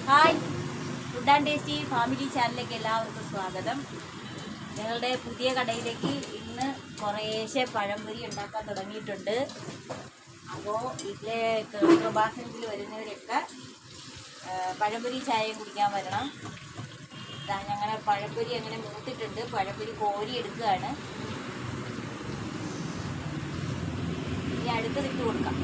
Hi, food and tasty family ചാനലിലേക്ക് എല്ലാവർക്കും സ്വാഗതം. ഞങ്ങളുടെ പുതിയ കടയിലേക്ക് ഇന്ന് കുറേശ്ശെ പഴംപൊരി ഉണ്ടാക്കാൻ തുടങ്ങിയിട്ടുണ്ട്. അപ്പോൾ ഇതിലെ കൃപാസനത്തിൽ വരുന്നവരൊക്കെ പഴംപൊരി ചായയും കുടിക്കാൻ വരണം. ഞങ്ങളെ പഴംപൊരി അങ്ങനെ മൂത്തിട്ടുണ്ട്. പഴംപൊരി കോരി എടുക്കുകയാണ്. ഇനി അടുത്തതിട്ട് കൊടുക്കാം.